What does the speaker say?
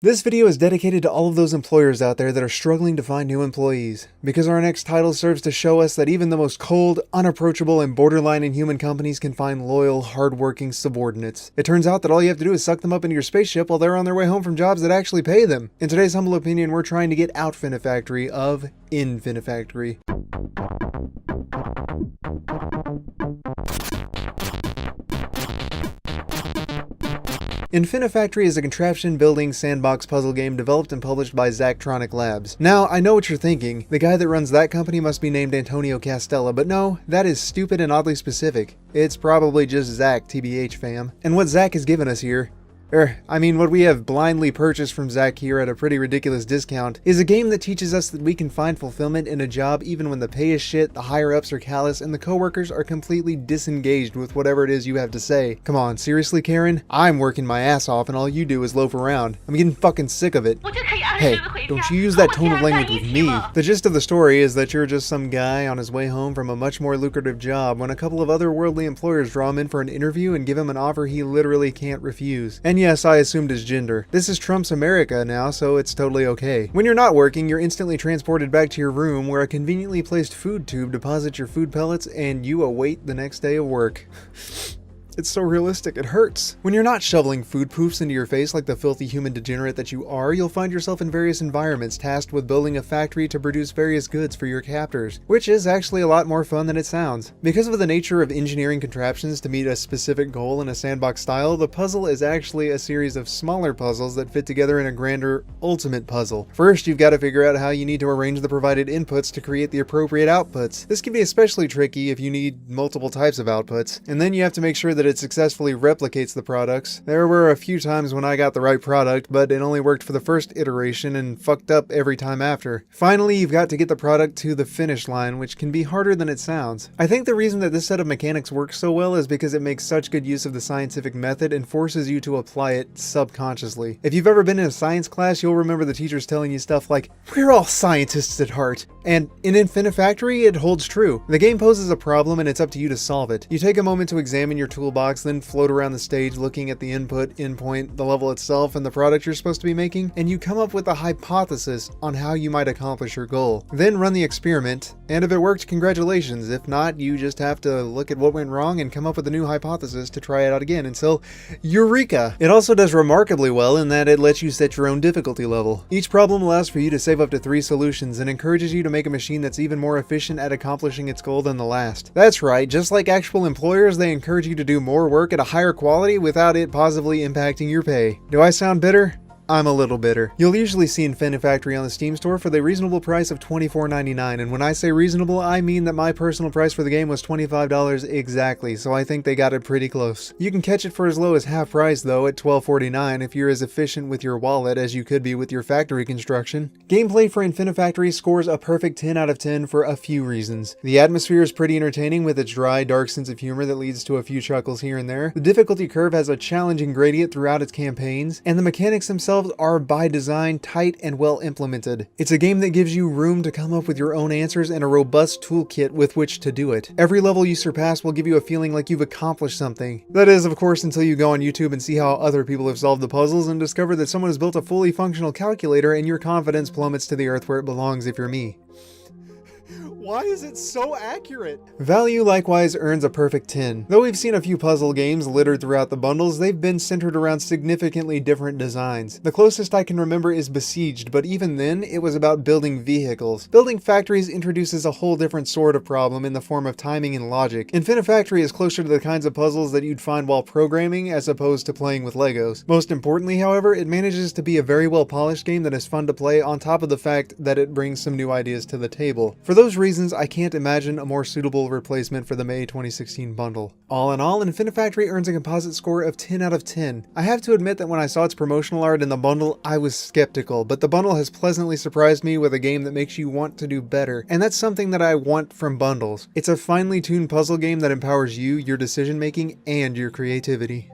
This video is dedicated to all of those employers out there that are struggling to find new employees, because our next title serves to show us that even the most cold, unapproachable, and borderline inhuman companies can find loyal, hardworking subordinates. It turns out that all you have to do is suck them up into your spaceship while they're on their way home from jobs that actually pay them. In today's humble opinion, we're trying to get out Infinifactory of Infinifactory. Infinifactory is a contraption building sandbox puzzle game developed and published by Zachtronic Labs. Now, I know what you're thinking. The guy that runs that company must be named Antonio Castella, but no, that is stupid and oddly specific. It's probably just Zach, TBH fam. And what Zach has given us here, what we have blindly purchased from Zach here at a pretty ridiculous discount, is a game that teaches us that we can find fulfillment in a job even when the pay is shit, the higher-ups are callous, and the coworkers are completely disengaged with whatever it is you have to say. Come on, seriously, Karen? I'm working my ass off and all you do is loaf around. I'm getting fucking sick of it. Hey, don't you use that tone of language with me. The gist of the story is that you're just some guy on his way home from a much more lucrative job when a couple of otherworldly employers draw him in for an interview and give him an offer he literally can't refuse. And yes, I assumed his gender. This is Trump's America now, so it's totally okay. When you're not working, you're instantly transported back to your room where a conveniently placed food tube deposits your food pellets and you await the next day of work. It's so realistic, it hurts. When you're not shoveling food poofs into your face like the filthy human degenerate that you are, you'll find yourself in various environments tasked with building a factory to produce various goods for your captors, which is actually a lot more fun than it sounds. Because of the nature of engineering contraptions to meet a specific goal in a sandbox style, the puzzle is actually a series of smaller puzzles that fit together in a grander, ultimate puzzle. First, you've got to figure out how you need to arrange the provided inputs to create the appropriate outputs. This can be especially tricky if you need multiple types of outputs, and then you have to make sure that it successfully replicates the products. There were a few times when I got the right product, but it only worked for the first iteration and fucked up every time after. Finally, you've got to get the product to the finish line, which can be harder than it sounds. I think the reason that this set of mechanics works so well is because it makes such good use of the scientific method and forces you to apply it subconsciously. If you've ever been in a science class, you'll remember the teachers telling you stuff like, "We're all scientists at heart." And in Infinifactory, it holds true. The game poses a problem and it's up to you to solve it. You take a moment to examine your toolbox, then float around the stage looking at the input, endpoint, the level itself, and the product you're supposed to be making, and you come up with a hypothesis on how you might accomplish your goal. Then run the experiment, and if it worked, congratulations. If not, you just have to look at what went wrong and come up with a new hypothesis to try it out again until Eureka! It also does remarkably well in that it lets you set your own difficulty level. Each problem allows for you to save up to 3 solutions and encourages you to make a machine that's even more efficient at accomplishing its goal than the last. That's right, just like actual employers, they encourage you to do more work at a higher quality without it positively impacting your pay. Do I sound bitter? I'm a little bitter. You'll usually see Infinifactory on the Steam store for the reasonable price of $24.99, and when I say reasonable, I mean that my personal price for the game was $25 exactly, so I think they got it pretty close. You can catch it for as low as half price though, at $12.49 if you're as efficient with your wallet as you could be with your factory construction. Gameplay for Infinifactory scores a perfect 10 out of 10 for a few reasons. The atmosphere is pretty entertaining with its dry, dark sense of humor that leads to a few chuckles here and there. The difficulty curve has a challenging gradient throughout its campaigns, and the mechanics themselves are by design tight and well implemented. It's a game that gives you room to come up with your own answers and a robust toolkit with which to do it. Every level you surpass will give you a feeling like you've accomplished something. That is, of course, until you go on YouTube and see how other people have solved the puzzles and discover that someone has built a fully functional calculator and your confidence plummets to the earth where it belongs if you're me. Why is it so accurate? Value likewise earns a perfect 10. Though we've seen a few puzzle games littered throughout the bundles, they've been centered around significantly different designs. The closest I can remember is Besieged, but even then, it was about building vehicles. Building factories introduces a whole different sort of problem in the form of timing and logic. Infinifactory is closer to the kinds of puzzles that you'd find while programming as opposed to playing with Legos. Most importantly, however, it manages to be a very well polished game that is fun to play on top of the fact that it brings some new ideas to the table. For those reasons, I can't imagine a more suitable replacement for the May 2016 bundle. All in all, Infinifactory earns a composite score of 10 out of 10. I have to admit that when I saw its promotional art in the bundle, I was skeptical, but the bundle has pleasantly surprised me with a game that makes you want to do better, and that's something that I want from bundles. It's a finely tuned puzzle game that empowers you, your decision making, and your creativity.